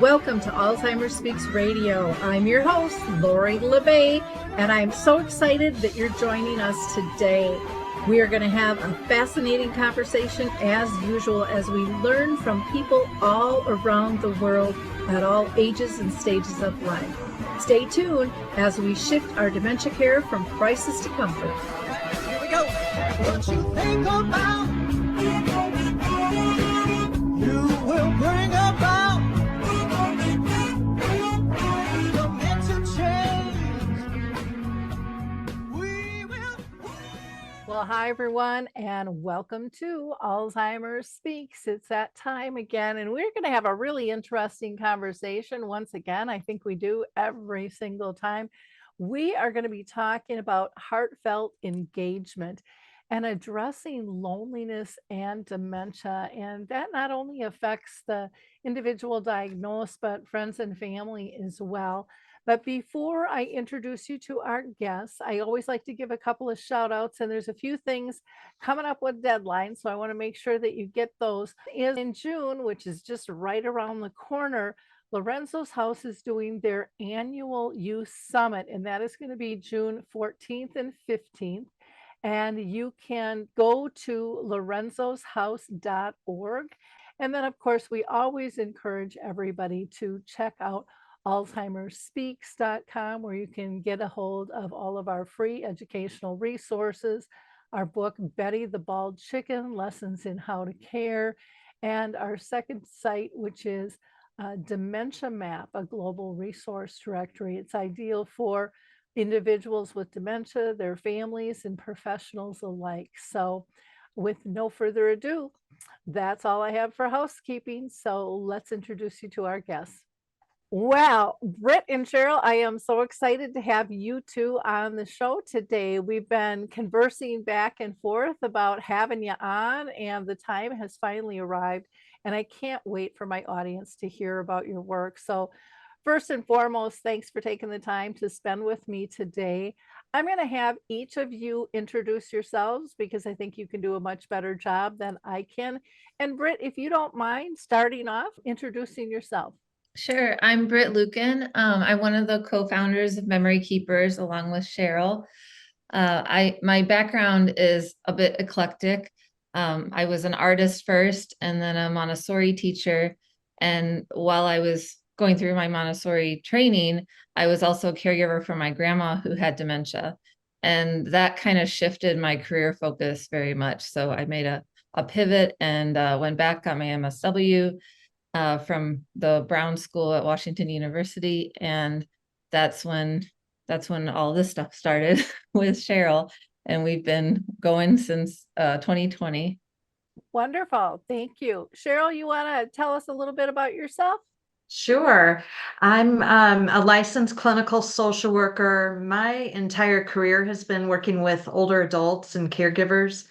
Welcome to Alzheimer Speaks Radio. I'm your host, Lori LeBay, and I'm so excited that you're joining us today. We are going to have a fascinating conversation as usual as we learn from people all around the world at all ages and stages of life. Stay tuned as we shift our dementia care from crisis to comfort. Here we go. What you think about, you will bring about dementia change. We will. Well, hi, everyone, and welcome to Alzheimer Speaks. It's that time again, and we're going to have a really interesting conversation once again. I think we do every single time. We are going to be talking about heartfelt engagement and addressing loneliness and dementia. And that not only affects the individual diagnosed, but friends and family as well. But before I introduce you to our guests, I always like to give a couple of shout outs, and there's a few things coming up with deadlines. So I want to make sure that you get those. In June, which is just right around the corner, Lorenzo's House is doing their annual youth summit, and that is going to be June 14th and 15th. And you can go to lorenzoshouse.org. And then, of course, we always encourage everybody to check out alzheimerspeaks.com, where you can get a hold of all of our free educational resources, our book, Betty the Bald Chicken, Lessons in How to Care, and our second site, which is Dementia Map, a global resource directory. It's ideal for individuals with dementia, their families, and professionals alike. So with no further ado, that's all I have for housekeeping. So let's introduce you to our guests. Wow, Britt and Cheryl, I am so excited to have you two on the show today. We've been conversing back and forth about having you on, and the time has finally arrived. And I can't wait for my audience to hear about your work. So first and foremost, thanks for taking the time to spend with me today. I'm going to have each of you introduce yourselves because I think you can do a much better job than I can. And Britt, if you don't mind starting off introducing yourself. Sure. I'm Britt Lucan. I'm one of the co-founders of Memory Keepers along with Cheryl. My background is a bit eclectic. I was an artist first and then a Montessori teacher. And while I was going through my Montessori training, I was also a caregiver for my grandma who had dementia. And that kind of shifted my career focus very much. So I made a pivot and went back, got my MSW from the Brown School at Washington University. And that's when all this stuff started with Cheryl. And we've been going since 2020. Wonderful. Thank you. Cheryl, you want to tell us a little bit about yourself? Sure. I'm a licensed clinical social worker. My entire career has been working with older adults and caregivers.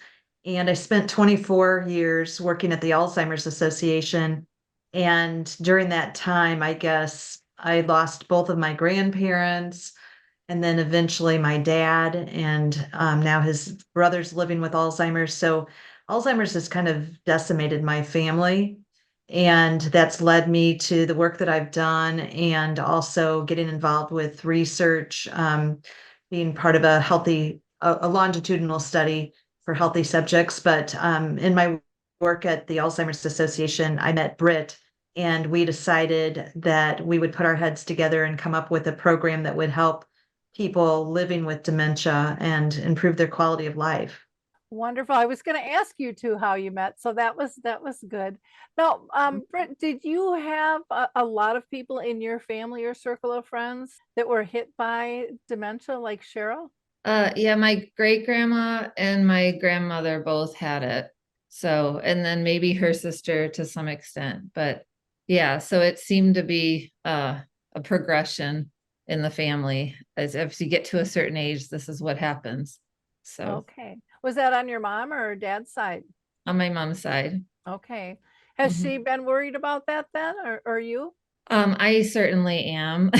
And I spent 24 years working at the Alzheimer's Association. And during that time, I guess I lost both of my grandparents and then eventually my dad, and now his brother's living with Alzheimer's. So Alzheimer's has kind of decimated my family. And that's led me to the work that I've done and also getting involved with research, being part of a longitudinal study for healthy subjects. But in my work at the Alzheimer's Association, I met Britt, and we decided that we would put our heads together and come up with a program that would help people living with dementia and improve their quality of life. Wonderful. I was going to ask you two how you met, so that was good. Now, Britt, did you have a lot of people in your family or circle of friends that were hit by dementia, like Cheryl? Yeah, my great grandma and my grandmother both had it. So, and then maybe her sister to some extent. But yeah, so it seemed to be a progression in the family. As if you get to a certain age, this is what happens. So, Okay. Was that on your mom or dad's side? on my mom's side. Okay. Has she been worried about that then, or you? I certainly am.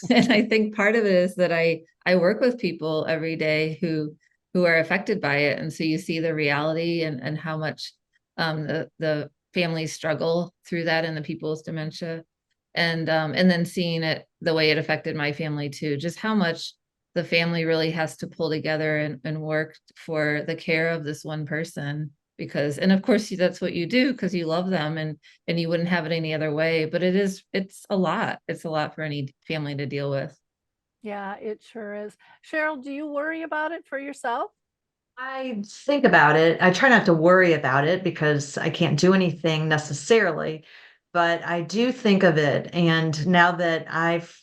And I think part of it is that I work with people every day who are affected by it. And so you see the reality and how much the families struggle through that and the people's dementia. And then seeing it the way it affected my family too, just how much the family really has to pull together and work for the care of this one person. Because, and of course that's what you do because you love them, and you wouldn't have it any other way. But it's a lot. It's a lot for any family to deal with. Yeah, it sure is. Cheryl, do you worry about it for yourself? I think about it. I try not to worry about it because I can't do anything necessarily, but I do think of it. And now that I've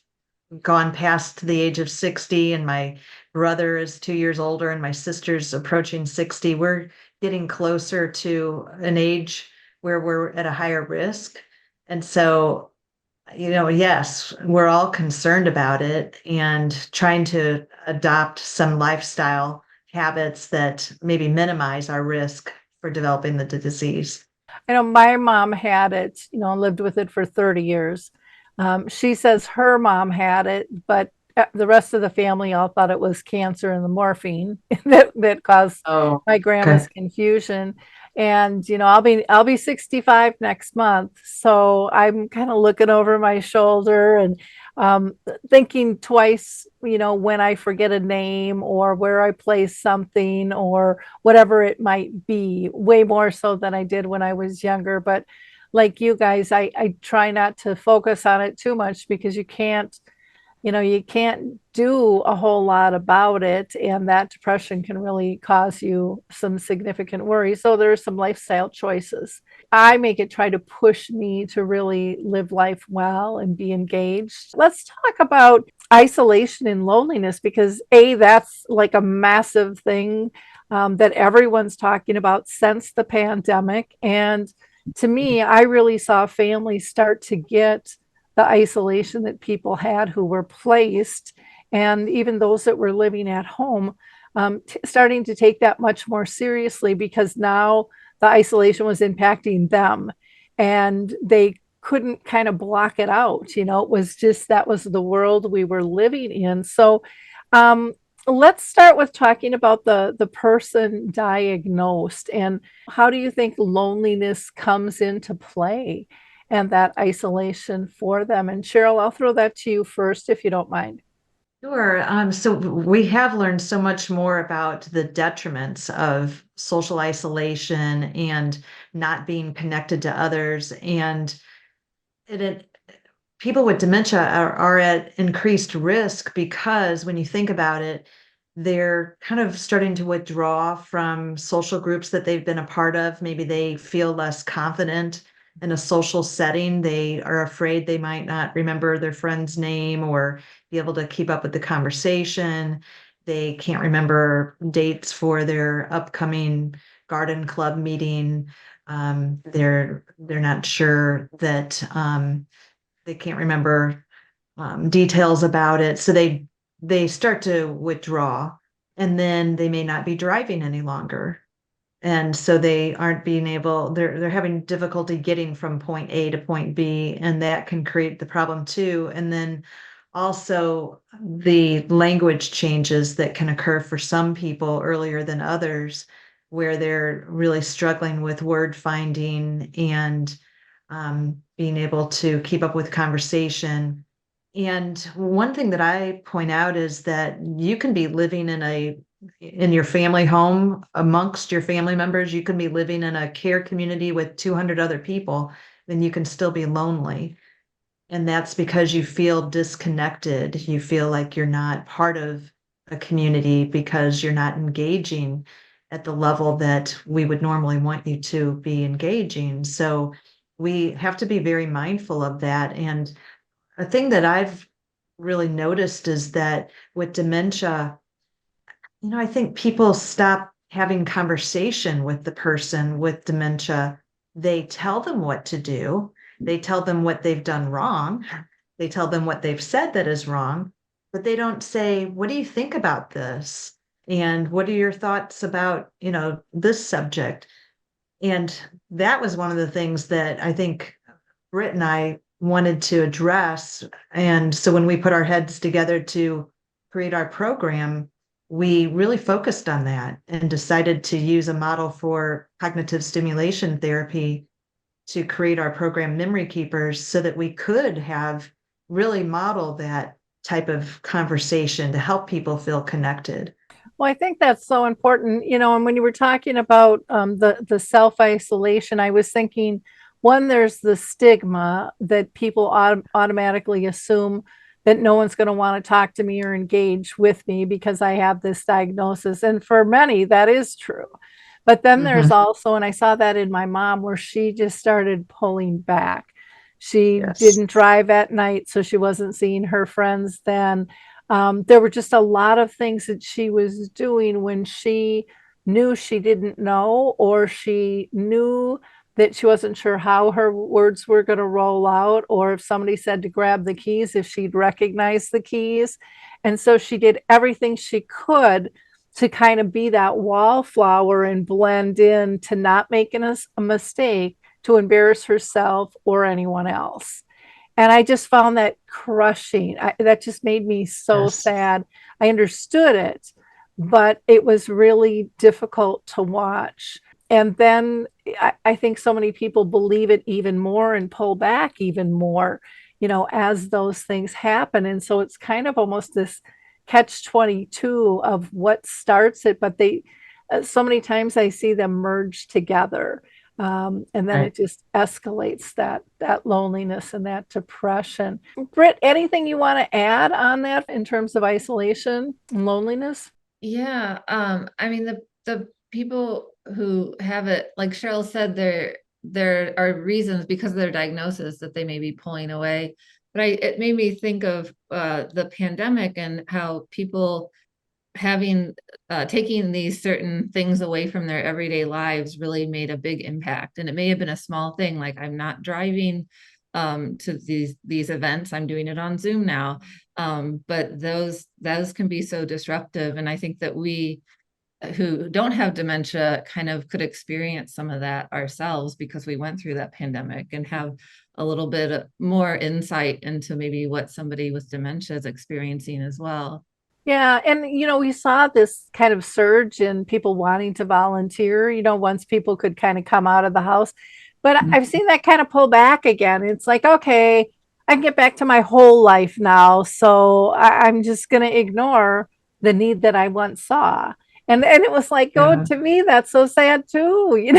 gone past the age of 60 and my brother is 2 years older and my sister's approaching 60, we're getting closer to an age where we're at a higher risk. And so, yes, we're all concerned about it and trying to adopt some lifestyle habits that maybe minimize our risk for developing the disease. I know my mom had it, lived with it for 30 years. She says her mom had it, but the rest of the family all thought it was cancer and the morphine that caused Oh, my okay. grandma's confusion. And I'll be 65 next month, so I'm kind of looking over my shoulder and thinking twice, when I forget a name or where I place something or whatever it might be, way more so than I did when I was younger. But like you guys, I try not to focus on it too much because you can't do a whole lot about it. And that depression can really cause you some significant worry. So there are some lifestyle choices. I make it try to push me to really live life well and be engaged. Let's talk about isolation and loneliness because, that's like a massive thing that everyone's talking about since the pandemic. And to me, I really saw families start to get the isolation that people had who were placed, and even those that were living at home, starting to take that much more seriously because now the isolation was impacting them and they couldn't kind of block it out. It was just that was the world we were living in. So, um, let's start with talking about the person diagnosed and how do you think loneliness comes into play and that isolation for them? And Cheryl, I'll throw that to you first if you don't mind. Sure. So we have learned so much more about the detriments of social isolation and not being connected to others. And it people with dementia are at increased risk because when you think about it, they're kind of starting to withdraw from social groups that they've been a part of. Maybe they feel less confident in a social setting. They are afraid they might not remember their friend's name or be able to keep up with the conversation. They can't remember dates for their upcoming garden club meeting. They're not sure that they can't remember details about it. So they start to withdraw, and then they may not be driving any longer. And so they aren't being able, they're having difficulty getting from point A to point B, and that can create the problem too. And then also the language changes that can occur for some people earlier than others, where they're really struggling with word finding and being able to keep up with conversation. And one thing that I point out is that you can be living in your family home amongst your family members. You can be living in a care community with 200 other people, and you can still be lonely. And that's because you feel disconnected. You feel like you're not part of a community because you're not engaging at the level that we would normally want you to be engaging. So we have to be very mindful of that. And a thing that I've really noticed is that with dementia, I think people stop having conversation with the person with dementia. They tell them what to do. They tell them what they've done wrong. They tell them what they've said that is wrong, but they don't say, "What do you think about this? And what are your thoughts about, this subject?" And that was one of the things that I think Britt and I wanted to address. And so when we put our heads together to create our program, we really focused on that and decided to use a model for cognitive stimulation therapy to create our program Memory Keepers so that we could have really model that type of conversation to help people feel connected. Well, I think that's so important, and when you were talking about the self-isolation, I was thinking, one, there's the stigma that people automatically assume that no one's going to want to talk to me or engage with me because I have this diagnosis. And for many, that is true. But then there's also, and I saw that in my mom, where she just started pulling back. She Yes. didn't drive at night, so she wasn't seeing her friends then. There were just a lot of things that she was doing when she knew she didn't know, or she knew that she wasn't sure how her words were going to roll out, or if somebody said to grab the keys, if she'd recognize the keys. And so she did everything she could to kind of be that wallflower and blend in, to not making a mistake, to embarrass herself or anyone else. And I just found that crushing. That just made me so Yes. sad. I understood it, but it was really difficult to watch. And then I think so many people believe it even more and pull back even more, as those things happen. And so it's kind of almost this catch 22 of what starts it, but so many times I see them merge together. And then Right. it just escalates that loneliness and that depression. Britt, anything you want to add on that in terms of isolation and loneliness? Yeah, I mean the people who have it, like Cheryl said, there are reasons because of their diagnosis that they may be pulling away. But it made me think of the pandemic and how people having taking these certain things away from their everyday lives really made a big impact. And it may have been a small thing, like I'm not driving to these events. I'm doing it on Zoom now. But those can be so disruptive. And I think that we who don't have dementia kind of could experience some of that ourselves because we went through that pandemic and have a little bit more insight into maybe what somebody with dementia is experiencing as well. Yeah, and we saw this kind of surge in people wanting to volunteer, once people could kind of come out of the house. But I've seen that kind of pull back again. It's like, okay, I can get back to my whole life now. So I'm just going to ignore the need that I once saw. And it was like, oh, Yeah. to me, that's so sad too,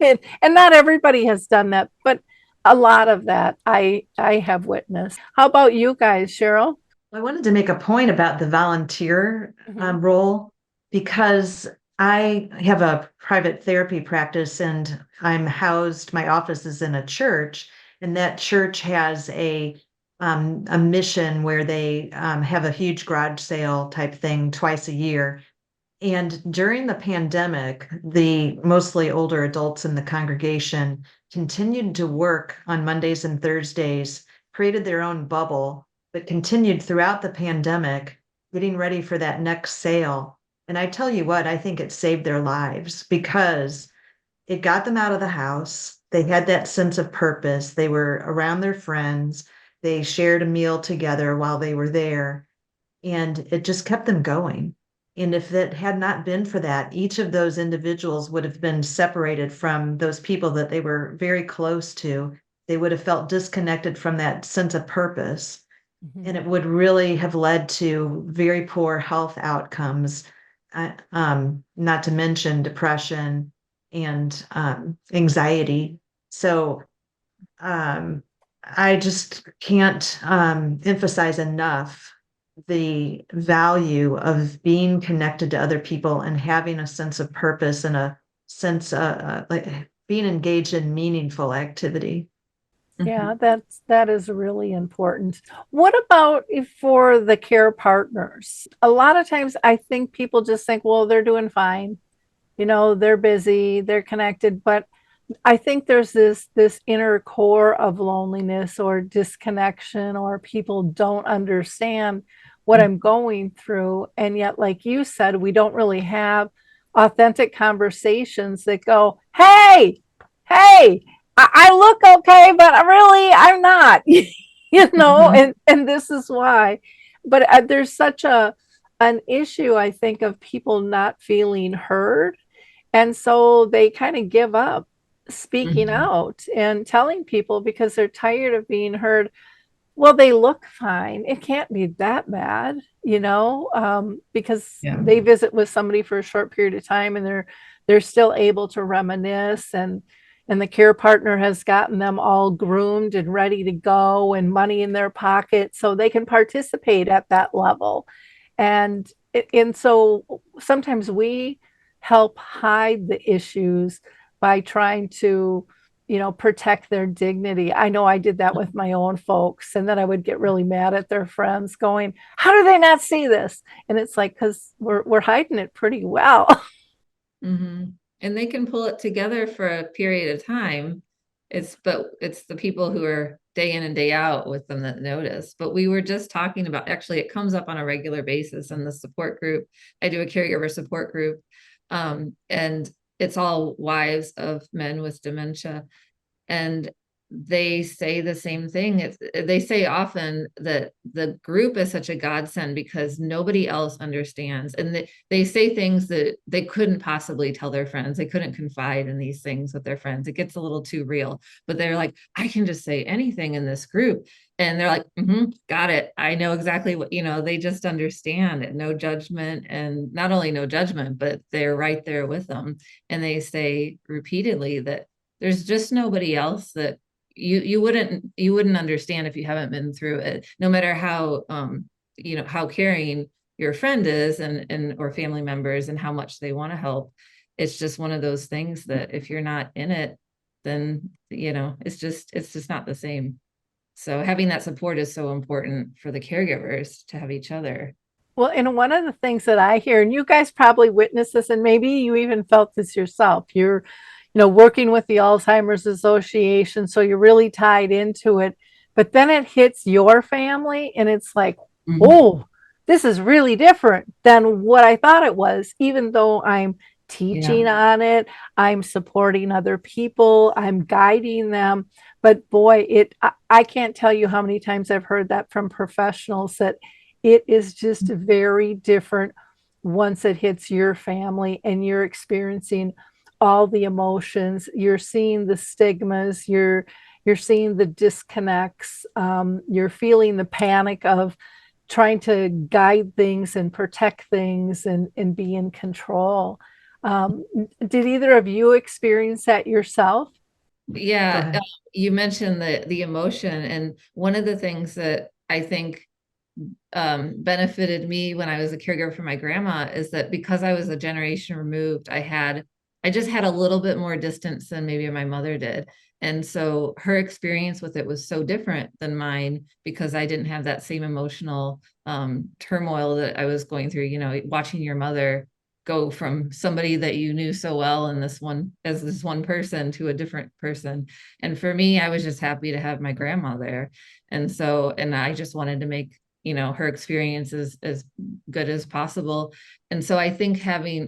and not everybody has done that, but a lot of that I have witnessed. How about you guys, Cheryl? I wanted to make a point about the volunteer Mhm. role because I have a private therapy practice and my office is in a church, and that church has a mission where they have a huge garage sale type thing twice a year. And during the pandemic, the mostly older adults in the congregation continued to work on Mondays and Thursdays, created their own bubble, but continued throughout the pandemic, getting ready for that next sale. And I tell you what, I think it saved their lives because it got them out of the house. They had that sense of purpose. They were around their friends. They shared a meal together while they were there, and it just kept them going. And if it had not been for that, each of those individuals would have been separated from those people that they were very close to. They would have felt disconnected from that sense of purpose. And Mhm. it would really have led to very poor health outcomes, not to mention depression and anxiety. So um, I just can't emphasize enough the value of being connected to other people and having a sense of purpose and a sense like being engaged in meaningful activity. Yeah, Mhm. that is really important. What about for the care partners? A lot of times I think people just think, well, they're doing fine. They're busy, they're connected, but I think there's this inner core of loneliness or disconnection, or people don't understand what I'm going through. And yet, like you said, we don't really have authentic conversations that go, hey, hey, I look okay, but really I'm not, Mhm. and this is why. But there's such an issue, I think, of people not feeling heard. And so they kind of give up. speaking Mhm. out and telling people because they're tired of being heard, well, they look fine. It can't be that bad, because Yeah. they visit with somebody for a short period of time and they're still able to reminisce, and the care partner has gotten them all groomed and ready to go and money in their pocket so they can participate at that level. And so sometimes we help hide the issues by trying to protect their dignity. I know I did that with my own folks, and then I would get really mad at their friends going, how do they not see this? And it's like, because we're hiding it pretty well. Mhm. And they can pull it together for a period of time. But it's the people who are day in and day out with them that notice. But we were just talking about, actually, it comes up on a regular basis in the support group. I do a caregiver support group. And it's all wives of men with dementia. And they say the same thing. They say often that the group is such a godsend because nobody else understands. And they say things that they couldn't possibly tell their friends. They couldn't confide in these things with their friends. It gets a little too real, but they're like, I can just say anything in this group. And they're like, got it. I know exactly what, they just understand it. No judgment. And not only no judgment, but they're right there with them. And they say repeatedly that there's just nobody else that you wouldn't understand if you haven't been through it, no matter how how caring your friend is and or family members and how much they want to help. It's just one of those things that if you're not in it, then it's just not the same. So having that support is so important for the caregivers to have each other. Well, and one of the things that I hear, and you guys probably witnessed this, and maybe you even felt this yourself, you're, working with the Alzheimer's Association, so you're really tied into it. But then it hits your family, and it's like, Mhm. oh, this is really different than what I thought it was, even though I'm Yeah. teaching on it, I'm supporting other people, I'm guiding them. But boy, I can't tell you how many times I've heard that from professionals that it is just very different once it hits your family and you're experiencing all the emotions, you're seeing the stigmas, you're seeing the disconnects, you're feeling the panic of trying to guide things and protect things and be in control. Did either of you experience that yourself? Go Yeah, ahead. you mentioned the emotion, and one of the things that I think benefited me when I was a caregiver for my grandma is that because I was a generation removed, I just had a little bit more distance than maybe my mother did. And so her experience with it was so different than mine because I didn't have that same emotional turmoil that I was going through, watching your mother go from somebody that you knew so well and this one person to a different person. And for me, I was just happy to have my grandma there. And I just wanted to make her experience as good as possible. And so I think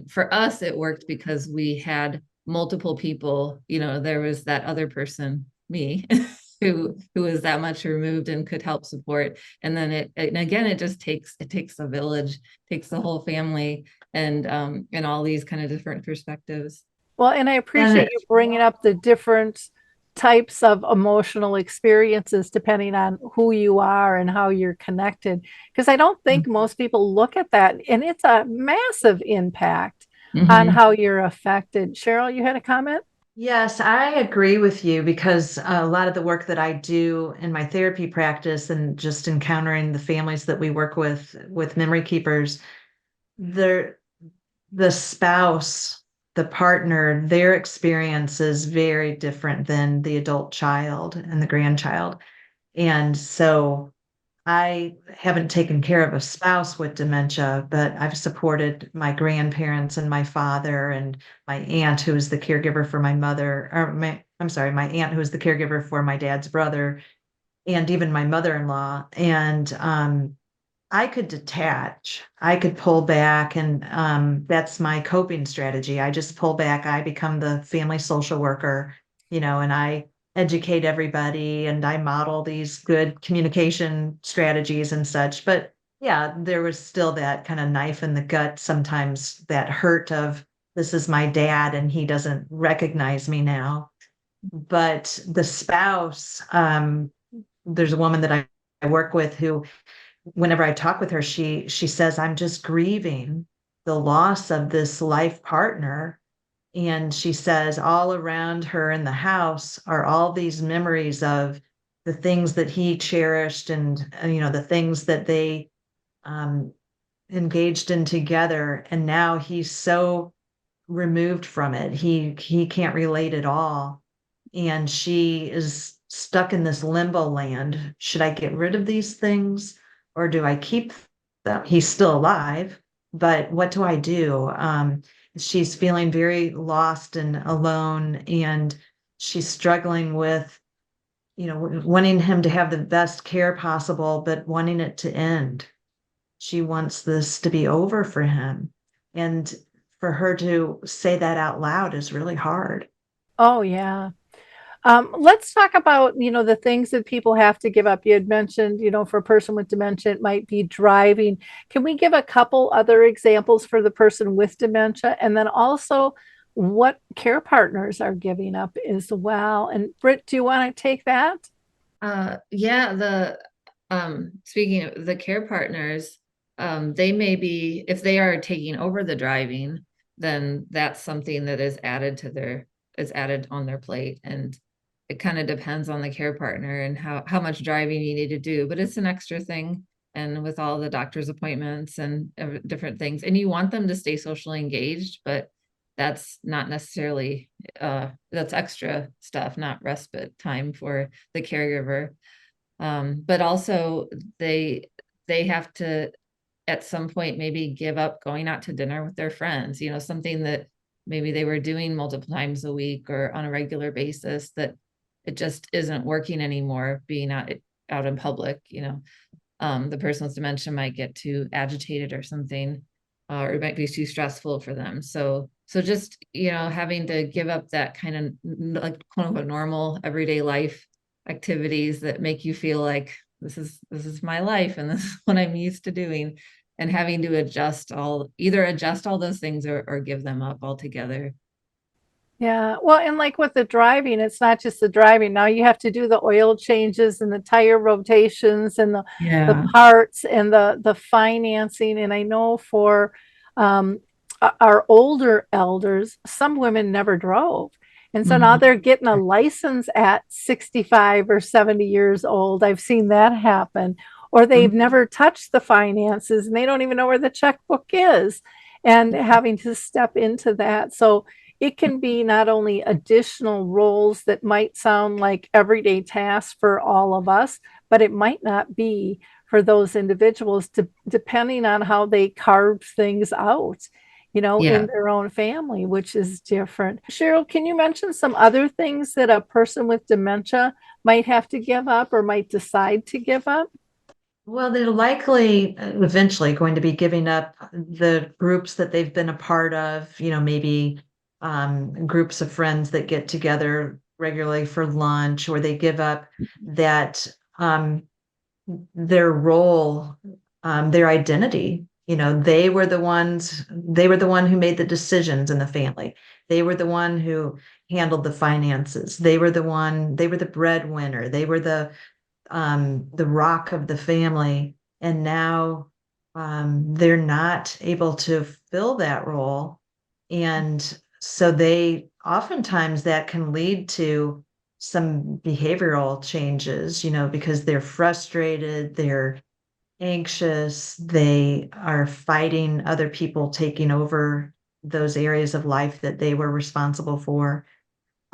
for us, it worked because we had multiple people, there was that other person, me, who was that much removed and could help support. And then and again, it takes a village, takes the whole family and all these kind of different perspectives. Well, and I And appreciate you bringing up the different types of emotional experiences depending on who you are and how you're connected. Because I don't think most people look at that, and it's a massive impact on Mhm. how you're affected. Cheryl, you had a comment? yes, I agree with you because a lot of the work that I do in my therapy practice and just encountering the families that we work with memory keepers, they're the spouse, the partner, their experience is very different than the adult child and the grandchild. And so I haven't taken care of a spouse with dementia, but I've supported my grandparents and my father and my aunt, who is the caregiver for my mother, or I'm sorry, my aunt, who is the caregiver for my dad's brother, and even my mother-in-law. And I could detach. I could pull back, and that's my coping strategy. I just pull back. I become the family social worker, and I educate everybody and I model these good communication strategies and such. But yeah, there was still that kind of knife in the gut, sometimes that hurt of this is my dad and he doesn't recognize me now. but the spouse, there's a woman that I work with who, whenever I talk with her, she says, I'm just grieving the loss of this life partner. And she says all around her in the house are all these memories of the things that he cherished, and the things that they um, engaged in together. And now he's so removed from it. He can't relate at all. And she is stuck in this limbo land. Should I get rid of these things or do I keep them? He's still alive, but what do I do? She's feeling very lost and alone, and she's struggling with, wanting him to have the best care possible, but wanting it to end. She wants this to be over for him. And for her to say that out loud is really hard. Oh, yeah. Let's talk about, the things that people have to give up. You had mentioned, for a person with dementia, it might be driving. Can we give a couple other examples for the person with dementia? And then also what care partners are giving up as well. And Britt, do you want to take that? Yeah, the speaking of the care partners, they may be, if they are taking over the driving, then that's something that is added on their plate. And it kind of depends on the care partner and how much driving you need to do, but it's an extra thing. And with all the doctor's appointments and different things, and you want them to stay socially engaged, but that's not necessarily that's extra stuff, not respite time for the caregiver. But also they have to at some point maybe give up going out to dinner with their friends, something that maybe they were doing multiple times a week or on a regular basis, that it just isn't working anymore, being out in public. The person with dementia might get too agitated or something, or it might be too stressful for them. So just, having to give up that kind of like quote unquote normal everyday life activities that make you feel like this is my life and this is what I'm used to doing, and having to either adjust all those things or give them up altogether. Yeah. Well, and like with the driving, it's not just the driving. Now you have to do the oil changes and the tire rotations and the Yeah. parts and the financing. And I know for our older elders, some women never drove. And so now Mhm. they're getting a license at 65 or 70 years old. I've seen that happen. Or they've Mhm. never touched the finances and they don't even know where the checkbook is, and having to step into that. So it can be not only additional roles that might sound like everyday tasks for all of us, but it might not be for those individuals, depending on how they carve things out, in Yeah. their own family, which is different. Cheryl, can you mention some other things that a person with dementia might have to give up or might decide to give up? Well, they're likely eventually going to be giving up the groups that they've been a part of, maybe groups of friends that get together regularly for lunch, or they give up that their role, their identity. They were the one who made the decisions in the family. They were the one who handled the finances. They were the breadwinner. They were the rock of the family. And now they're not able to fill that role. And so they oftentimes that can lead to some behavioral changes, because they're frustrated, they're anxious, they are fighting other people taking over those areas of life that they were responsible for.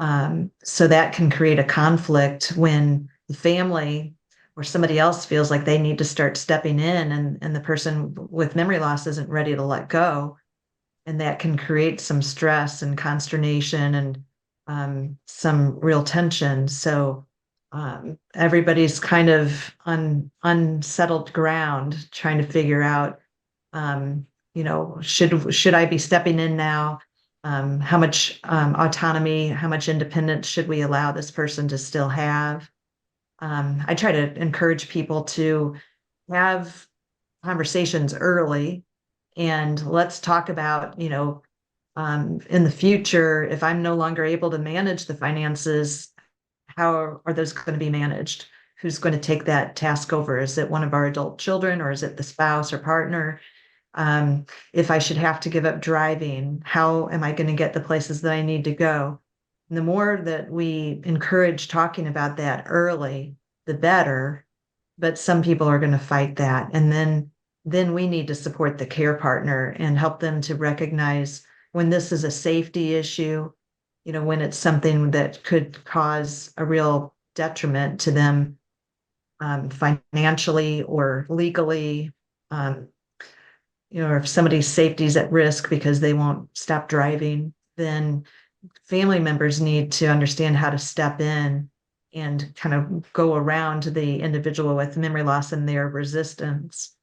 So that can create a conflict when the family or somebody else feels like they need to start stepping in, and the person with memory loss isn't ready to let go. And that can create some stress and consternation and some real tension. So everybody's kind of on unsettled ground trying to figure out, um, should I be stepping in now? How much autonomy, how much independence should we allow this person to still have? I try to encourage people to have conversations early, and let's talk about, in the future, if I'm no longer able to manage the finances, how are those going to be managed? Who's going to take that task over? Is it one of our adult children, or is it the spouse or partner? If I should have to give up driving, how am I going to get the places that I need to go? And the more that we encourage talking about that early, the better. But some people are going to fight that. And then we need to support the care partner and help them to recognize when this is a safety issue, when it's something that could cause a real detriment to them, financially or legally. Um, or if somebody's safety is at risk because they won't stop driving, then family members need to understand how to step in and kind of go around the individual with memory loss and their resistance.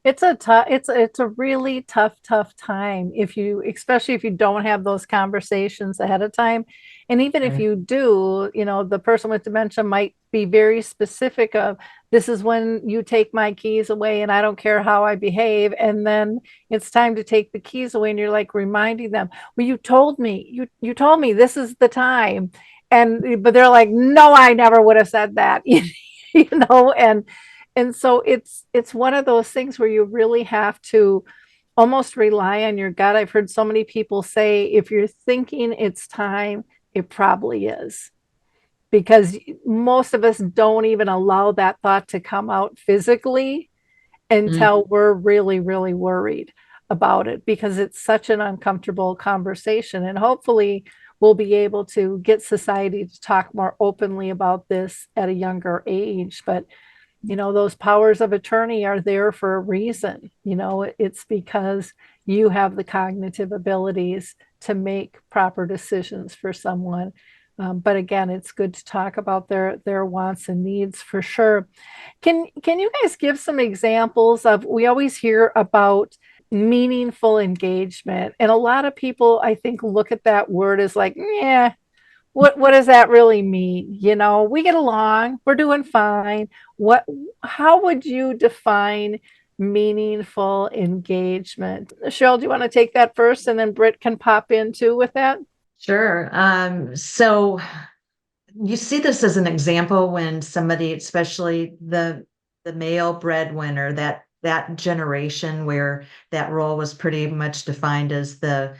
It's a really tough time if you, especially if you don't have those conversations ahead of time. And even if Right. you do, the person with dementia might be very specific of, this is when you take my keys away and I don't care how I behave. And then it's time to take the keys away and you're like reminding them, well, you told me this is the time. But they're like, no, I never would have said that. And so it's one of those things where you really have to almost rely on your gut. I've heard so many people say, if you're thinking it's time, it probably is, because most of us don't even allow that thought to come out physically Mm. until we're really, really worried about it, because it's such an uncomfortable conversation. And hopefully we'll be able to get society to talk more openly about this at a younger age. But those powers of attorney are there for a reason. It's because you have the cognitive abilities to make proper decisions for someone. But again, it's good to talk about their wants and needs for sure. Can you guys give some examples of, we always hear about meaningful engagement, and a lot of people, I think, look at that word as like, yeah, what does that really mean? We get along, we're doing fine. How would you define meaningful engagement? Cheryl, do you want to take that first, and then Britt can pop in too with that? Sure. So you see this as an example when somebody, especially the male breadwinner, that generation where that role was pretty much defined as the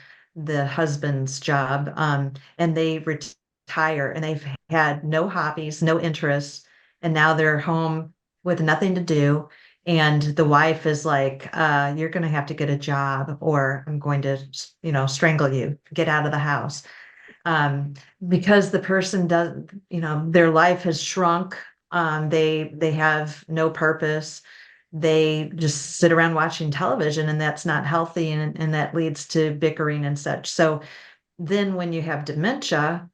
husband's job, and they retire and they've had no hobbies, no interests, and now they're home with nothing to do. And the wife is like, you're going to have to get a job, or I'm going to, strangle you, get out of the house, um, because the person does, their life has shrunk. They have no purpose. They just sit around watching television, and that's not healthy, and that leads to bickering and such. So then when you have dementia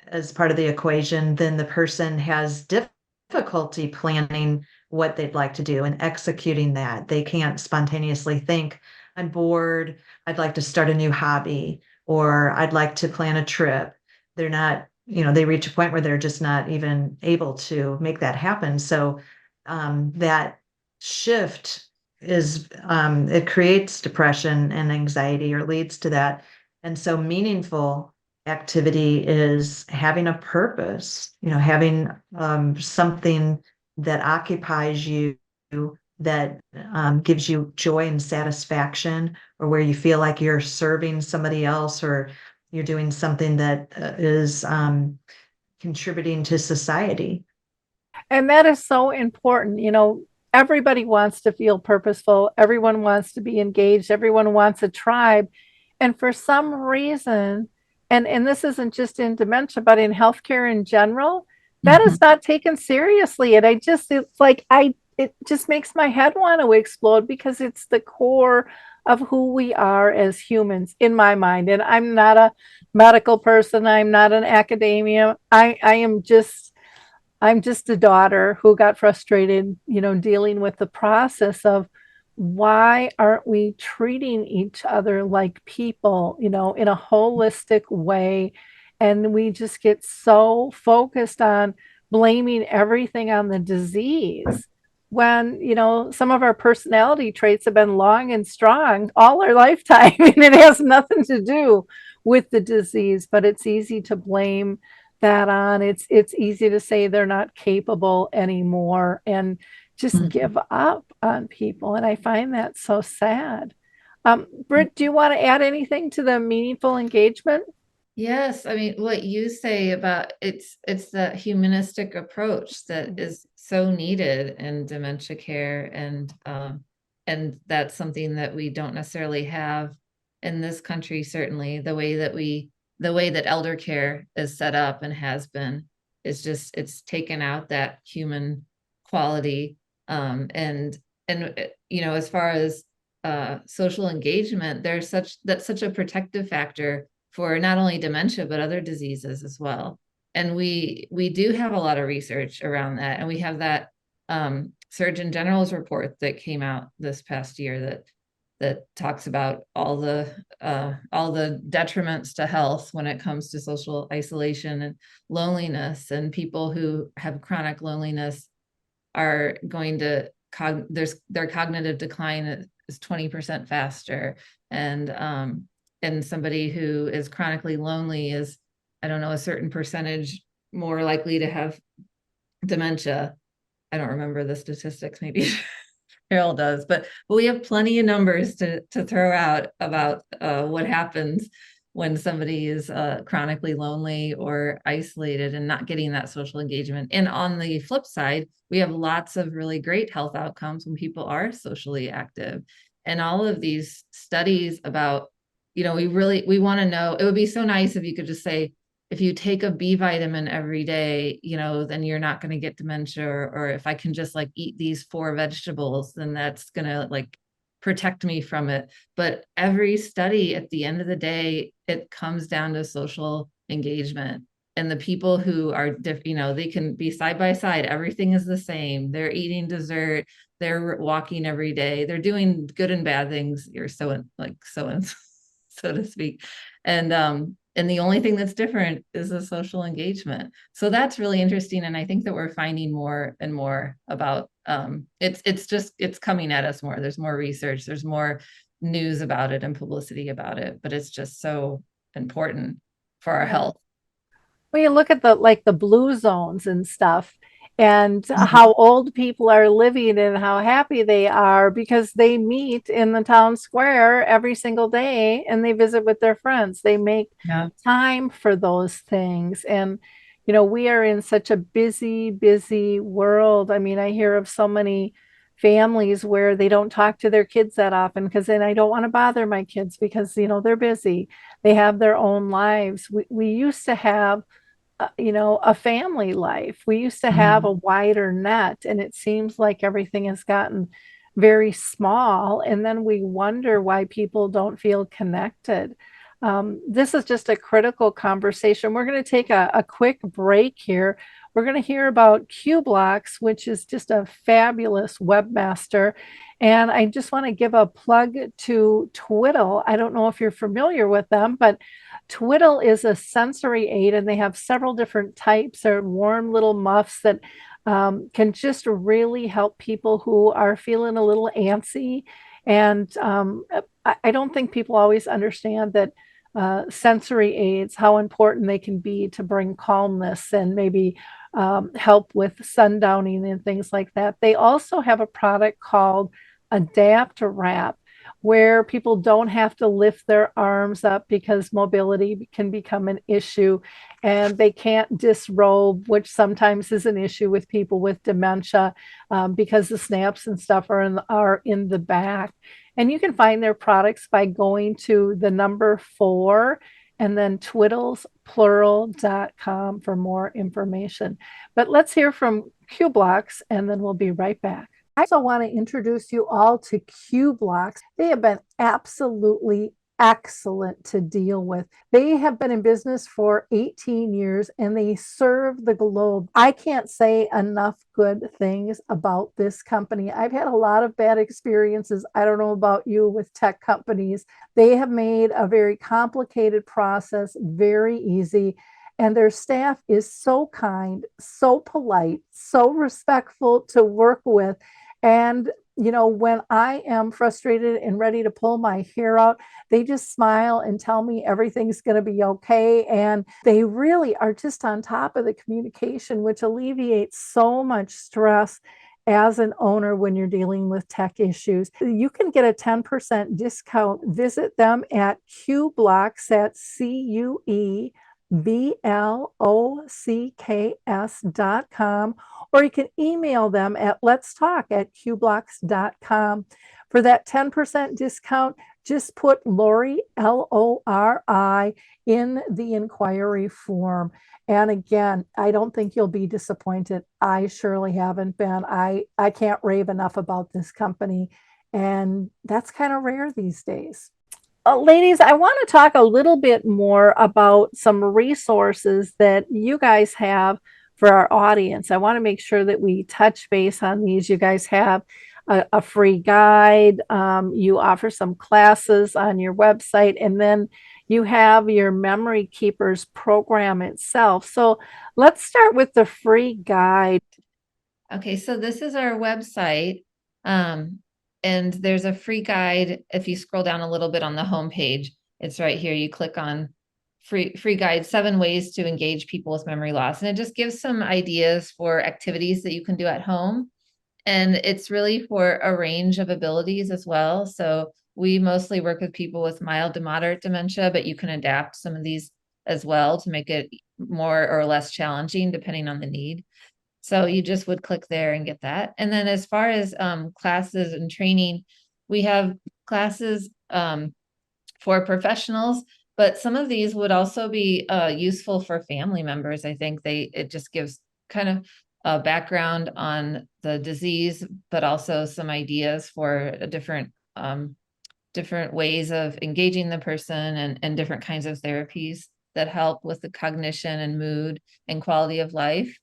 as part of the equation, then the person has difficulty planning what they'd like to do and executing that. They can't spontaneously think, I'm bored, I'd like to start a new hobby, or I'd like to plan a trip. They're not, they reach a point where they're just not even able to make that happen. So that shift it creates depression and anxiety, or leads to that. And so meaningful activity is having a purpose, having something that occupies you, that gives you joy and satisfaction, or where you feel like you're serving somebody else, or you're doing something that is contributing to society. And that is so important. Everybody wants to feel purposeful, everyone wants to be engaged, everyone wants a tribe. And for some reason, and this isn't just in dementia, but in healthcare in general, that is Mhm. not taken seriously. And it's like, it just makes my head want to explode, because it's the core of who we are as humans, in my mind. And I'm not a medical person, I'm not an academia. I'm just a daughter who got frustrated, dealing with the process of, why aren't we treating each other like people, in a holistic way? And we just get so focused on blaming everything on the disease. when, some of our personality traits have been long and strong all our lifetime, and it has nothing to do with the disease, but it's easy to blame that on. It's easy to say they're not capable anymore and just Mhm. give up on people. And I find that so sad. Britt, do you want to add anything to the meaningful engagement? Yes, I mean, what you say about it's that humanistic approach that is so needed in dementia care, and that's something that we don't necessarily have in this country, certainly. The way that elder care is set up and has been is just it's taken out that human quality. And as far as social engagement, that's such a protective factor for not only dementia but other diseases as well. And we do have a lot of research around that, and we have that Surgeon General's report that came out this past year that talks about all the detriments to health when it comes to social isolation and loneliness, and people who have chronic loneliness are going to their cognitive decline is 20% faster, and somebody who is chronically lonely is, I don't know, a certain percentage more likely to have dementia. I don't remember the statistics, maybe Carol does, but we have plenty of numbers to throw out about what happens when somebody is chronically lonely or isolated and not getting that social engagement. And on the flip side, we have lots of really great health outcomes when people are socially active. And all of these studies about, we want to know, it would be so nice if you could just say, if you take a B vitamin every day, then you're not going to get dementia, or if I can just like eat these 4 vegetables, then that's going to like protect me from it. But every study at the end of the day, it comes down to social engagement. And the people who are they can be side by side. Everything is the same. They're eating dessert. They're walking every day. They're doing good and bad things. You're so so to speak. And the only thing that's different is the social engagement. So that's really interesting. And I think that we're finding more and more about it's coming at us more. There's more research, there's more news about it and publicity about it, but it's just so important for our Yeah. health. When you look at the blue zones and stuff, and Mhm. how old people are living and how happy they are because they meet in the town square every single day and they visit with their friends. They make Yeah. time for those things. And we are in such a busy, busy world. I mean, I hear of so many families where they don't talk to their kids that often because then I don't want to bother my kids because they're busy. They have their own lives. We used to have a family life. We used to have Mhm. a wider net, and it seems like everything has gotten very small. And then we wonder why people don't feel connected. This is just a critical conversation. We're going to take a quick break here. We're going to hear about QBlocks, which is just a fabulous webmaster. And I just want to give a plug to Twiddle. I don't know if you're familiar with them, but Twiddle is a sensory aid, and they have several different types. They're warm little muffs that can just really help people who are feeling a little antsy. And I don't think people always understand that sensory aids, how important they can be to bring calmness and maybe help with sundowning and things like that. They also have a product called Adapt Wrap, where people don't have to lift their arms up because mobility can become an issue, and they can't disrobe, which sometimes is an issue with people with dementia, because the snaps and stuff are in the back. And you can find their products by going to the number 4 and then twiddlesplural.com for more information. But let's hear from QBlocks, and then we'll be right back. I also want to introduce you all to QBlocks. They have been absolutely excellent to deal with. They have been in business for 18 years and they serve the globe. I can't say enough good things about this company. I've had a lot of bad experiences. I don't know about you with tech companies. They have made a very complicated process very easy. And their staff is so kind, so polite, so respectful to work with. And, when I am frustrated and ready to pull my hair out, they just smile and tell me everything's going to be okay. And they really are just on top of the communication, which alleviates so much stress as an owner when you're dealing with tech issues. You can get a 10% discount. Visit them at QBlocks, that's CUEBLOCKS.com, or you can email them at let's talk at qblocks.com. For that 10% discount, just put Lori, Lori, in the inquiry form. And again, I don't think you'll be disappointed. I surely haven't been. I can't rave enough about this company. And that's kind of rare these days. Ladies, I want to talk a little bit more about some resources that you guys have for our audience. I want to make sure that we touch base on these. You guys have a free guide. You offer some classes on your website, and then you have your Memory Keepers program itself. So let's start with the free guide. Okay, so this is our website. And there's a free guide. If you scroll down a little bit on the homepage, it's right here. You click on free guide, 7 ways to engage people with memory loss. And it just gives some ideas for activities that you can do at home. And it's really for a range of abilities as well. So we mostly work with people with mild to moderate dementia, but you can adapt some of these as well to make it more or less challenging depending on the need. So you just would click there and get that. And then as far as classes and training, we have classes for professionals, but some of these would also be useful for family members. I think it just gives kind of a background on the disease, but also some ideas for different ways of engaging the person and different kinds of therapies that help with the cognition and mood and quality of life.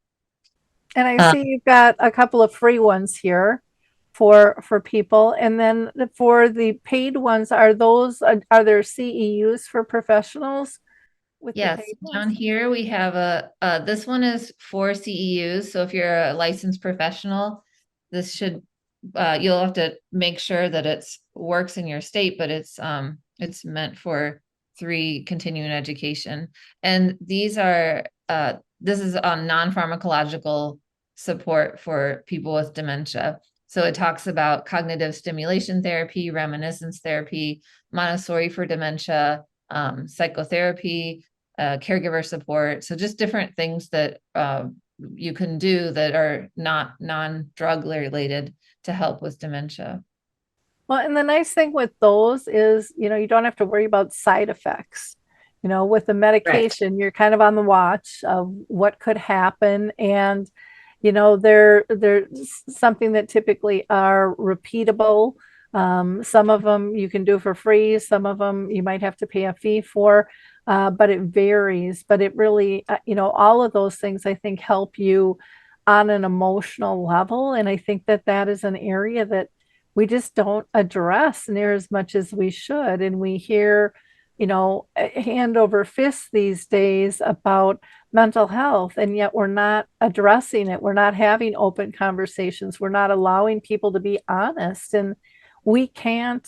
And I see you've got a couple of free ones here for people. And then for the paid ones, are there CEUs for professionals with the Yes, paid down ones? here we have this one is for CEUs. So if you're a licensed professional, this should, you'll have to make sure that it's works in your state, but it's meant for 3 continuing education. And these are, this is on non-pharmacological support for people with dementia. So it talks about cognitive stimulation therapy, reminiscence therapy, Montessori for dementia, psychotherapy, caregiver support. So just different things that you can do that are not non-drug related to help with dementia. Well, and the nice thing with those is, you don't have to worry about side effects. With the medication, you're kind of on the watch of what could happen. And, they're something that typically are repeatable. Some of them you can do for free. Some of them you might have to pay a fee for, but it varies. But it really, all of those things I think help you on an emotional level. And I think that is an area that we just don't address near as much as we should. And we hear, hand over fist these days about mental health, and yet we're not addressing it. We're not having open conversations. We're not allowing people to be honest. And we can't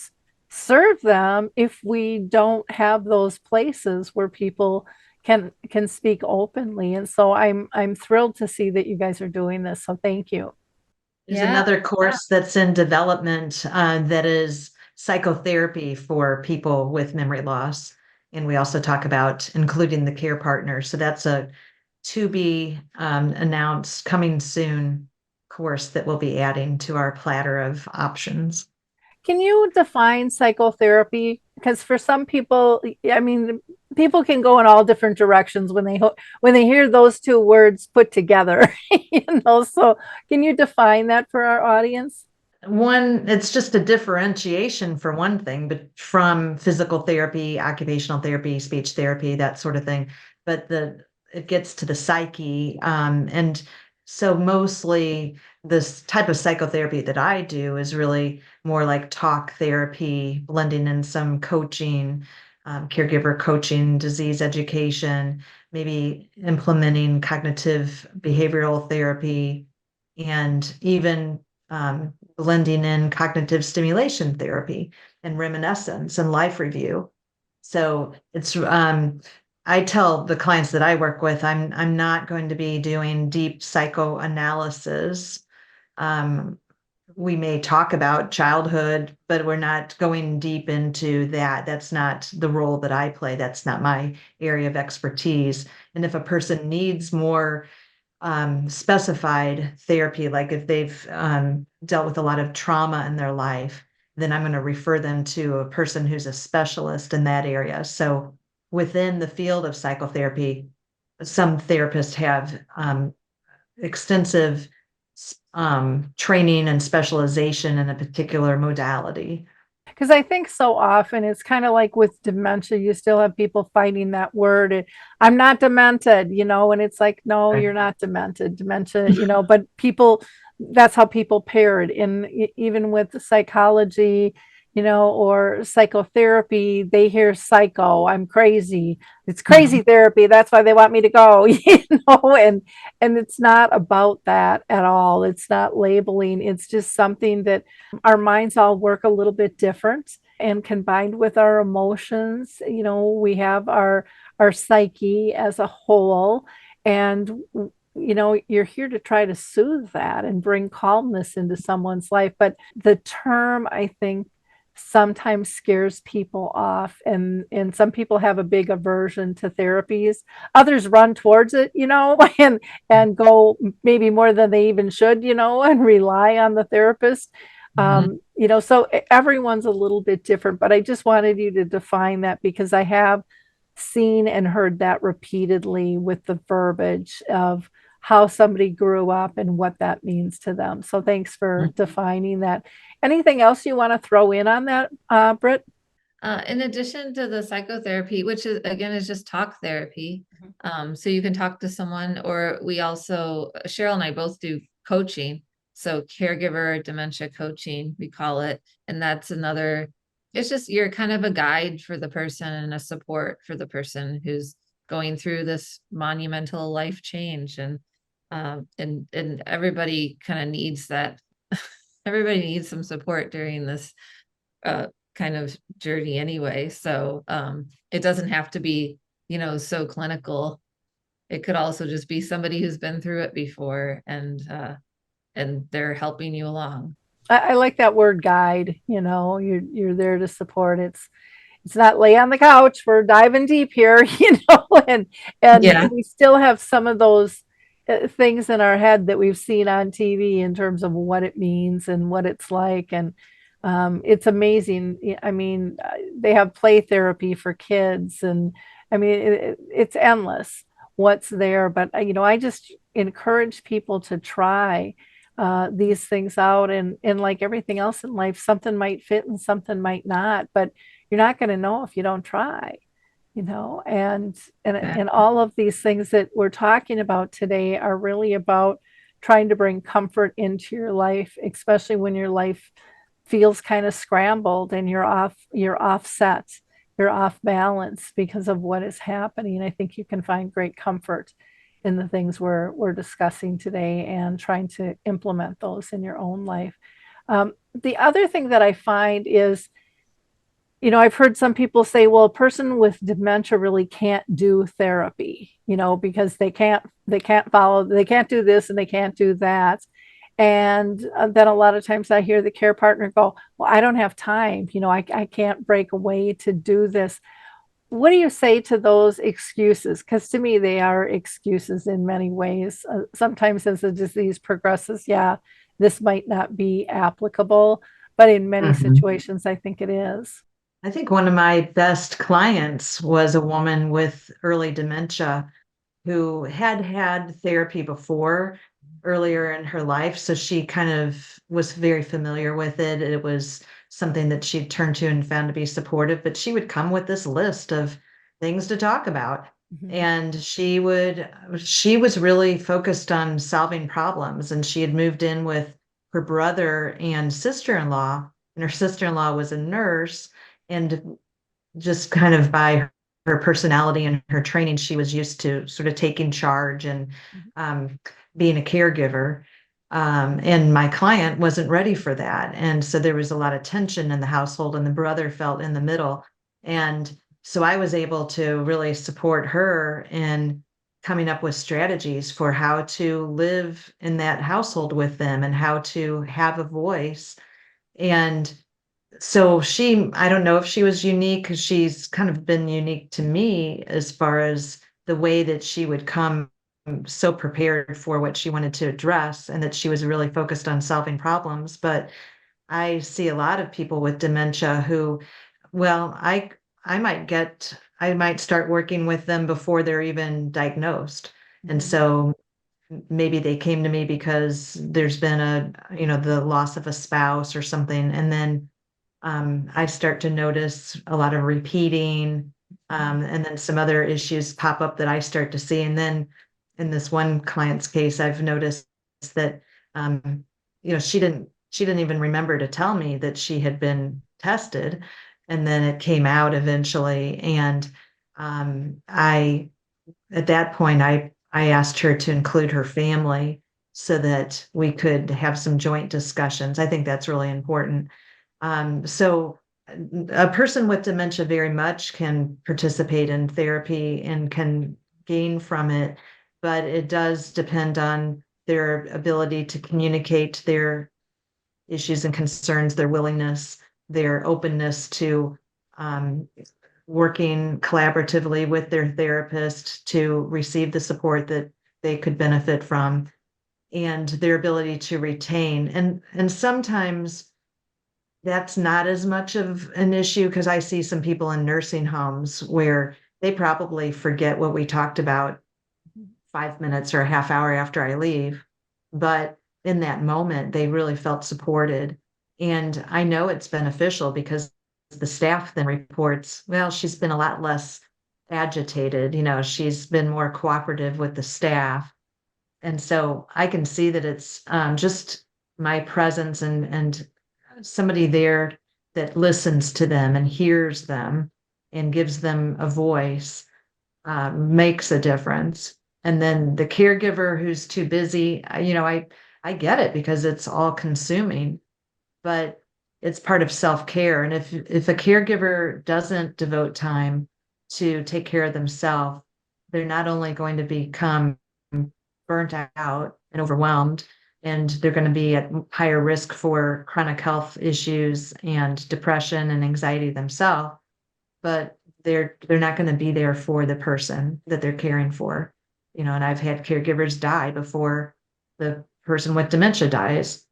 serve them if we don't have those places where people can speak openly. And so I'm thrilled to see that you guys are doing this. So thank you. There's Yeah. another course that's in development that is psychotherapy for people with memory loss. And we also talk about including the care partner. So that's a to be announced coming soon course that we'll be adding to our platter of options. Can you define psychotherapy? Because for some people, I mean, people can go in all different directions when they hear those 2 words put together. So can you define that for our audience? One, it's just a differentiation for one thing, but from physical therapy, occupational therapy, speech therapy, that sort of thing. But it gets to the psyche, and so mostly this type of psychotherapy that I do is really more like talk therapy, blending in some coaching, caregiver coaching, disease education, maybe implementing cognitive behavioral therapy, and even blending in cognitive stimulation therapy and reminiscence and life review. So it's I tell the clients that I work with, I'm not going to be doing deep psychoanalysis. Um, we may talk about childhood, but we're not going deep into that. That's not the role that I play. That's not my area of expertise. And if a person needs more specified therapy, like if they've dealt with a lot of trauma in their life, then I'm going to refer them to a person who's a specialist in that area. So within the field of psychotherapy, some therapists have extensive training and specialization in a particular modality. Because I think so often it's kind of like with dementia, you still have people fighting that word. I'm not demented, and it's like, no, Right. you're not demented. Dementia, but people, that's how people pair it. And even with psychology, or psychotherapy, they hear psycho, I'm crazy. It's crazy therapy. That's why they want me to go, and it's not about that at all. It's not labeling. It's just something that our minds all work a little bit different, and combined with our emotions, we have our psyche as a whole, and you're here to try to soothe that and bring calmness into someone's life. But the term, I think, sometimes scares people off, and some people have a big aversion to therapies. Others run towards it, and go maybe more than they even should, and rely on the therapist. So everyone's a little bit different, but I just wanted you to define that, because I have seen and heard that repeatedly with the verbiage of how somebody grew up and what that means to them. So thanks for defining that. Anything else you want to throw in on that, Britt? In addition to the psychotherapy, which is again is just talk therapy, so you can talk to someone, or we also, Cheryl and I both do coaching, so caregiver dementia coaching, we call it, and that's another. It's just you're kind of a guide for the person and a support for the person who's going through this monumental life change, and everybody kind of needs that. Everybody needs some support during this kind of journey anyway. So it doesn't have to be, so clinical. It could also just be somebody who's been through it before, and they're helping you along. I like that word guide. You're there to support. It's not lay on the couch. We're diving deep here, and Yeah. we still have some of those things in our head that we've seen on TV in terms of what it means and what it's like. And it's amazing. I mean, they have play therapy for kids, and I mean, it's endless what's there. But I just encourage people to try these things out, and like everything else in life, something might fit and something might not. But you're not going to know if you don't try. And all of these things that we're talking about today are really about trying to bring comfort into your life, especially when your life feels kind of scrambled and you're offset, you're off balance because of what is happening. I think you can find great comfort in the things we're discussing today, and trying to implement those in your own life. The other thing that I find is, I've heard some people say, well, a person with dementia really can't do therapy, because they can't follow, they can't do this and they can't do that. And then a lot of times I hear the care partner go, well, I don't have time. I can't break away to do this. What do you say to those excuses? Because to me, they are excuses in many ways. Sometimes as the disease progresses, yeah, this might not be applicable, but in many situations, I think it is. I think one of my best clients was a woman with early dementia who had had therapy before earlier in her life. So she kind of was very familiar with it. It was something that she'd turned to and found to be supportive, but she would come with this list of things to talk about. And she was really focused on solving problems. And she had moved in with her brother and sister-in-law, and her sister-in-law was a nurse. And just kind of by her personality and her training, she was used to sort of taking charge and being a caregiver. And my client wasn't ready for that. And so there was a lot of tension in the household, and the brother felt in the middle. And so I was able to really support her in coming up with strategies for how to live in that household with them and how to have a voice. And so I don't know if she was unique, because she's kind of been unique to me as far as the way that she would come so prepared for what she wanted to address, and that she was really focused on solving problems. But I see a lot of people with dementia who, well, I might start working with them before they're even diagnosed. And so maybe they came to me because there's been the loss of a spouse or something. And then I start to notice a lot of repeating, and then some other issues pop up that I start to see. And then in this one client's case, I've noticed that, she didn't even remember to tell me that she had been tested. And then it came out eventually. And at that point, I asked her to include her family so that we could have some joint discussions. I think that's really important. So a person with dementia very much can participate in therapy and can gain from it, but it does depend on their ability to communicate their issues and concerns, their willingness, their openness to um, working collaboratively with their therapist to receive the support that they could benefit from, and their ability to retain. And sometimes that's not as much of an issue, because I see some people in nursing homes where they probably forget what we talked about 5 minutes or a half hour after I leave. But in that moment, they really felt supported. And I know it's beneficial because the staff then reports, well, she's been a lot less agitated. She's been more cooperative with the staff. And so I can see that it's just my presence and somebody there that listens to them and hears them and gives them a voice, makes a difference. And then the caregiver who's too busy, I get it, because it's all consuming, but it's part of self-care. And if a caregiver doesn't devote time to take care of themselves, they're not only going to become burnt out and overwhelmed, and they're going to be at higher risk for chronic health issues and depression and anxiety themselves, but they're not going to be there for the person that they're caring for. And I've had caregivers die before the person with dementia dies.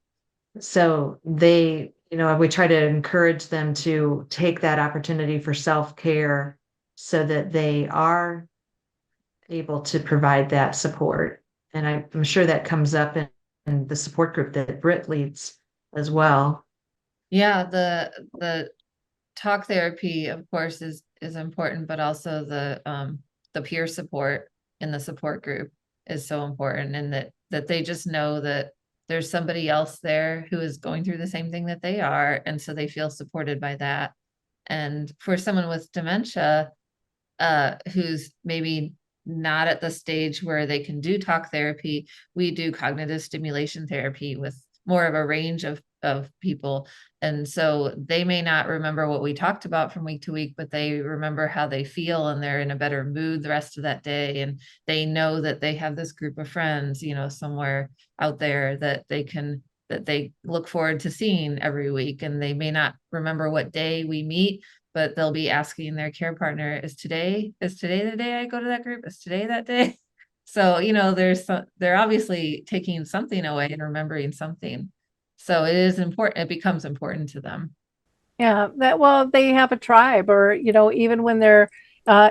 So we try to encourage them to take that opportunity for self-care so that they are able to provide that support. And I'm sure that comes up in the support group that Britt leads as well. Yeah, the talk therapy, of course, is important, but also the peer support in the support group is so important, and that they just know that there's somebody else there who is going through the same thing that they are, and so they feel supported by that. And for someone with dementia, who's maybe not at the stage where they can do talk therapy, we do cognitive stimulation therapy with more of a range of people. And so they may not remember what we talked about from week to week, but they remember how they feel, and they're in a better mood the rest of that day. And they know that they have this group of friends, somewhere out there that they look forward to seeing every week. And they may not remember what day we meet, but they'll be asking their care partner, is today the day I go to that group? Is today that day? So, they're obviously taking something away and remembering something. So it is important. It becomes important to them. Yeah, they have a tribe, or, even when they're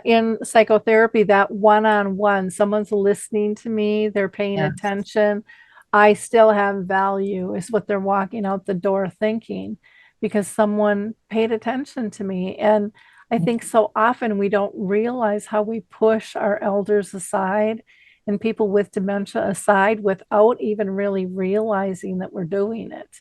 in psychotherapy, that one-on-one, someone's listening to me, they're paying Yeah. attention. I still have value, is what they're walking out the door thinking, because someone paid attention to me. And I think so often we don't realize how we push our elders aside and people with dementia aside without even really realizing that we're doing it.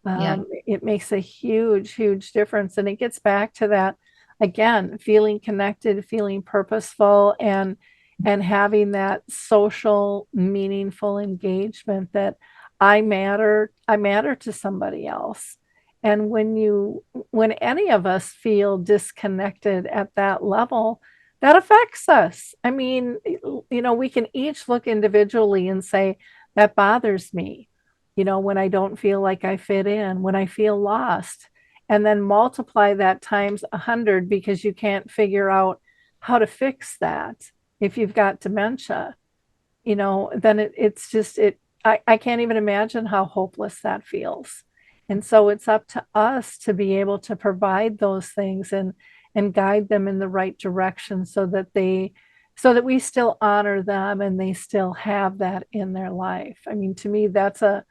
Yeah. It makes a huge, huge difference. And it gets back to that again, feeling connected, feeling purposeful, and having that social, meaningful engagement that I matter to somebody else. And when any of us feel disconnected at that level, that affects us. I mean, we can each look individually and say, that bothers me, when I don't feel like I fit in, when I feel lost, and then multiply that times 100 because you can't figure out how to fix that if you've got dementia, then it's just I can't even imagine how hopeless that feels. And so it's up to us to be able to provide those things and guide them in the right direction so that we still honor them and they still have that in their life. I mean, to me, that's a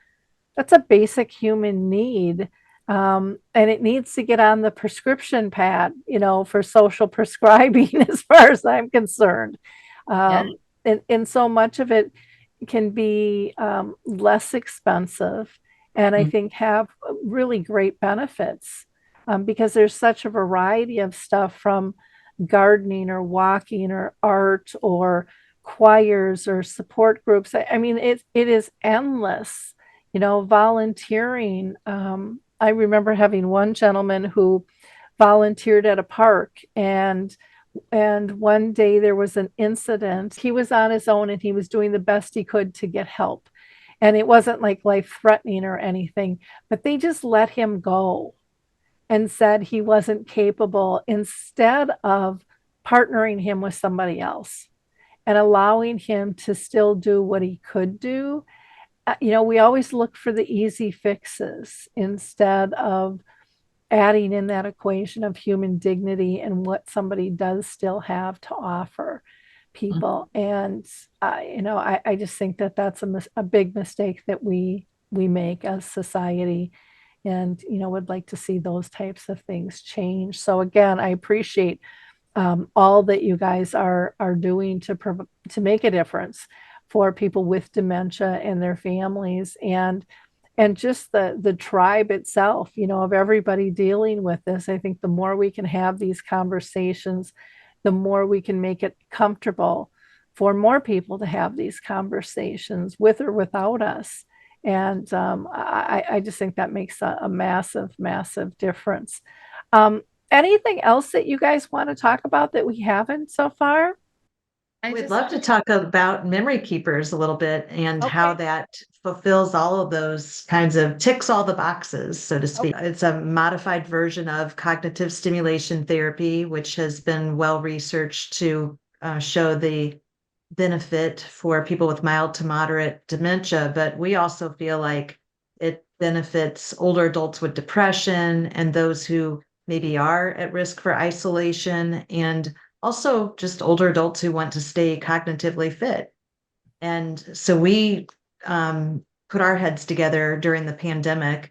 basic human need. And it needs to get on the prescription pad, for social prescribing, as far as I'm concerned. Yeah. And so much of it can be less expensive and I Mm. think have really great benefits because there's such a variety of stuff from gardening or walking or art or choirs or support groups. I mean, it is endless, volunteering. I remember having one gentleman who volunteered at a park and one day there was an incident. He was on his own and he was doing the best he could to get help. And it wasn't like life threatening or anything, but they just let him go and said he wasn't capable instead of partnering him with somebody else and allowing him to still do what he could do. We always look for the easy fixes instead of adding in that equation of human dignity and what somebody does still have to offer people. And I just think that that's a big mistake that we make as society, and would like to see those types of things change. So again, I appreciate all that you guys are doing to make a difference for people with dementia and their families, and just the tribe itself, of everybody dealing with this. I think the more we can have these conversations, the more we can make it comfortable for more people to have these conversations with or without us. And I just think that makes a massive, massive difference. Anything else that you guys want to talk about that we haven't so far? We'd love to talk about memory keepers a little bit and how Okay. that fulfills all of those kinds of ticks all the boxes, so to speak. Okay. It's a modified version of cognitive stimulation therapy, which has been well researched to show the benefit for people with mild to moderate dementia. But we also feel like it benefits older adults with depression and those who maybe are at risk for isolation, and also just older adults who want to stay cognitively fit. And so we put our heads together during the pandemic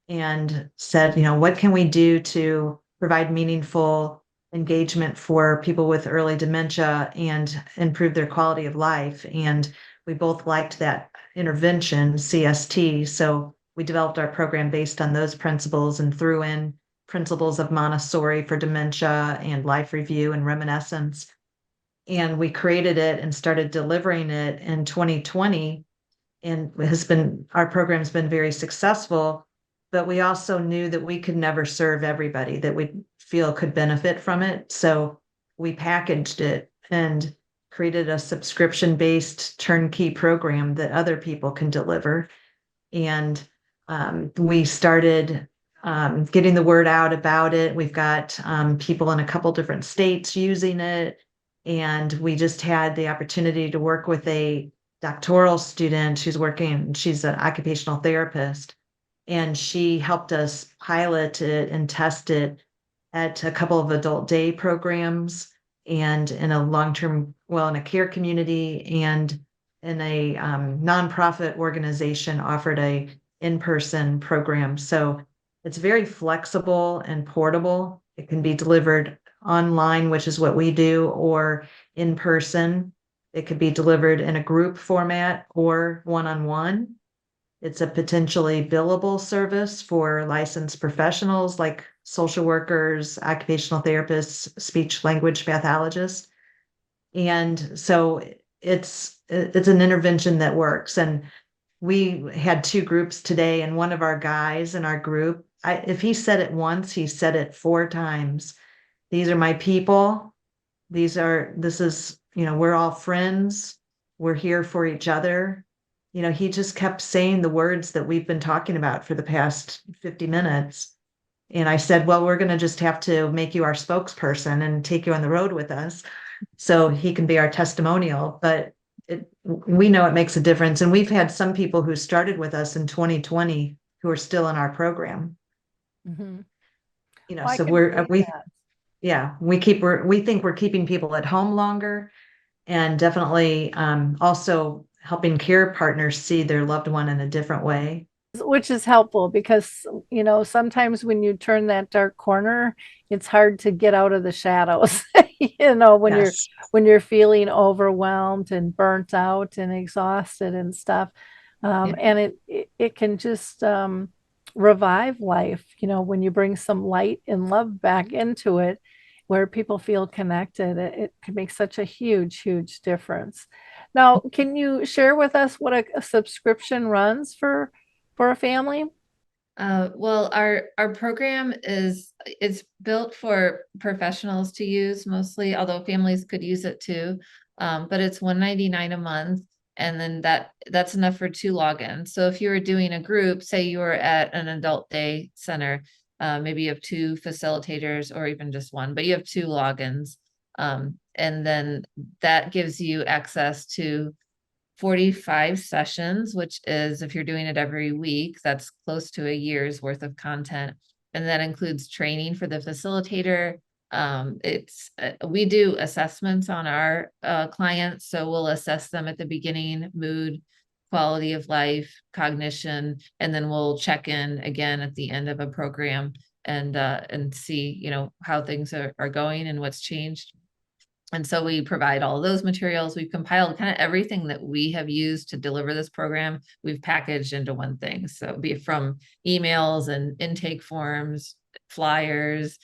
and said, what can we do to provide meaningful engagement for people with early dementia and improve their quality of life? And we both liked that intervention, CST. So we developed our program based on those principles and threw in principles of Montessori for dementia and life review and reminiscence. And we created it and started delivering it in 2020. And our program's been very successful, but we also knew that we could never serve everybody that we feel could benefit from it. So we packaged it and created a subscription-based turnkey program that other people can deliver. And we started getting the word out about it. We've got people in a couple different states using it. And we just had the opportunity to work with a doctoral student she's an occupational therapist, and she helped us pilot it and test it at a couple of adult day programs and in a care community, and in a nonprofit organization offered a in-person program. So it's very flexible and portable. It can be delivered online, which is what we do, or in person. It could be delivered in a group format or one-on-one. It's a potentially billable service for licensed professionals like social workers, occupational therapists, speech language pathologists. And so it's an intervention that works. And we had 2 groups today, and one of our guys in our group, if he said it once, he said it 4 times. These are my people. This is, we're all friends. We're here for each other. He just kept saying the words that we've been talking about for the past 50 minutes. And I said, well, we're going to just have to make you our spokesperson and take you on the road with us so he can be our testimonial. But we know it makes a difference. And we've had some people who started with us in 2020 who are still in our program. Mhm. I So can believe that. yeah, we think we're keeping people at home longer, and definitely also helping care partners see their loved one in a different way. Which is helpful because, sometimes when you turn that dark corner, it's hard to get out of the shadows, when you're Yes. feeling overwhelmed and burnt out and exhausted and stuff. Yeah. And it can just revive life, when you bring some light and love back into it, where people feel connected. It can make such a huge, huge difference. Now, can you share with us what a subscription runs for a family? Well, our program is built for professionals to use mostly, although families could use it too. But it's $199 a month, and then that's enough for 2 logins. So if you were doing a group, say you were at an adult day center, maybe you have 2 facilitators or even just 1, but you have 2 logins. And then that gives you access to 45 sessions, which is, if you're doing it every week, that's close to a year's worth of content. And that includes training for the facilitator. We do assessments on our clients. So we'll assess them at the beginning: mood, quality of life, cognition, and then we'll check in again at the end of a program and see, how things are going and what's changed. And so we provide all those materials. We've compiled kind of everything that we have used to deliver this program. We've packaged into one thing. So be it from emails and intake forms, flyers,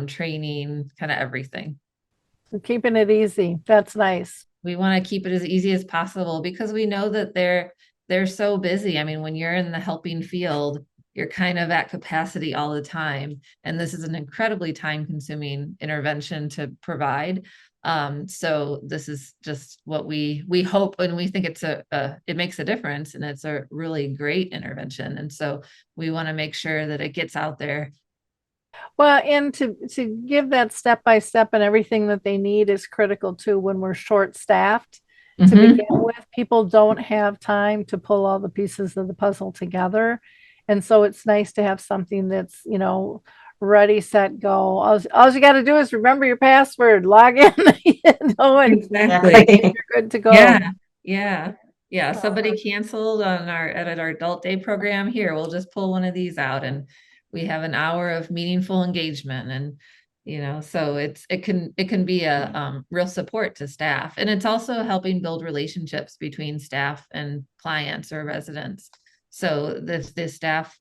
training, kind of everything. So keeping it easy. That's nice. We want to keep it as easy as possible because we know that they're so busy. I mean, when you're in the helping field, you're kind of at capacity all the time. And this is an incredibly time-consuming intervention to provide. So this is just what we hope, and we think it makes a difference, and it's a really great intervention. And so we want to make sure that it gets out there. Well, and to give that step by step and everything that they need is critical too when we're short staffed to Mhm. begin with. People don't have time to pull all the pieces of the puzzle together. And so it's nice to have something that's, ready, set, go. All you got to do is remember your password, log in, and Exactly. you're good to go. Yeah. Somebody canceled at our adult day program. Here, we'll just pull one of these out, and we have an hour of meaningful engagement. And so it can be a real support to staff, and it's also helping build relationships between staff and clients or residents. So the staff,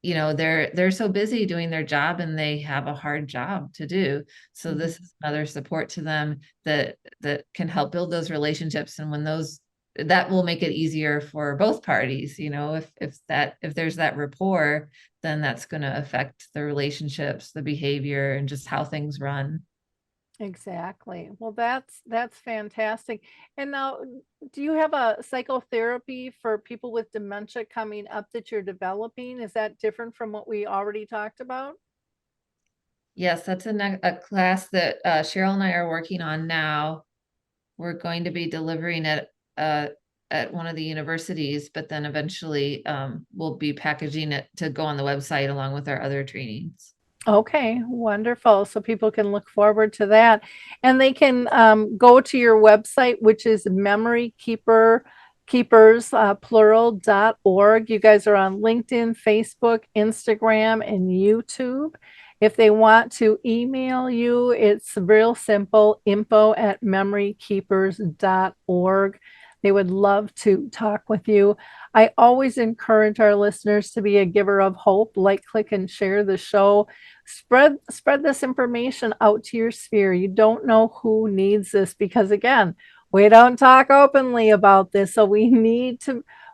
they're so busy doing their job, and they have a hard job to do. So this is another support to them that can help build those relationships. And that will make it easier for both parties. If there's that rapport, then that's going to affect the relationships, the behavior, and just how things run. Exactly. Well, that's fantastic. And now, do you have a psychotherapy for people with dementia coming up that you're developing? Is that different from what we already talked about? Yes, that's a class that Cheryl and I are working on now. We're going to be delivering it at one of the universities, but then eventually we'll be packaging it to go on the website along with our other trainings. Okay, wonderful. So people can look forward to that. And they can go to your website, which is plural.org. You guys are on LinkedIn, Facebook, Instagram, and YouTube. If they want to email you, it's real simple: info@memorykeepers.org. They would love to talk with you. I always encourage our listeners to be a giver of hope. Like, click, and share the show. Spread this information out to your sphere. You don't know who needs this, because again, we don't talk openly about this. So we need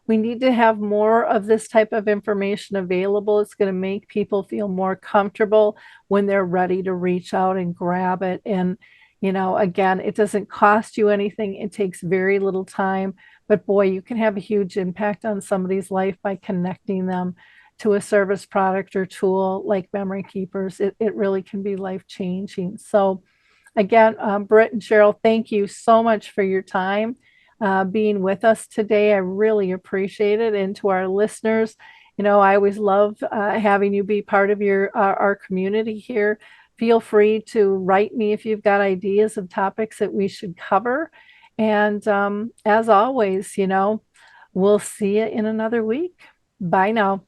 we need to have more of this type of information available. It's going to make people feel more comfortable when they're ready to reach out and grab it. And, again, it doesn't cost you anything. It takes very little time, but boy, you can have a huge impact on somebody's life by connecting them to a service product or tool like Memory Keepers. It really can be life changing. So, again, Britt and Cheryl, thank you so much for your time being with us today. I really appreciate it. And to our listeners, I always love having you be part of our community here. Feel free to write me if you've got ideas of topics that we should cover. And as always, we'll see you in another week. Bye now.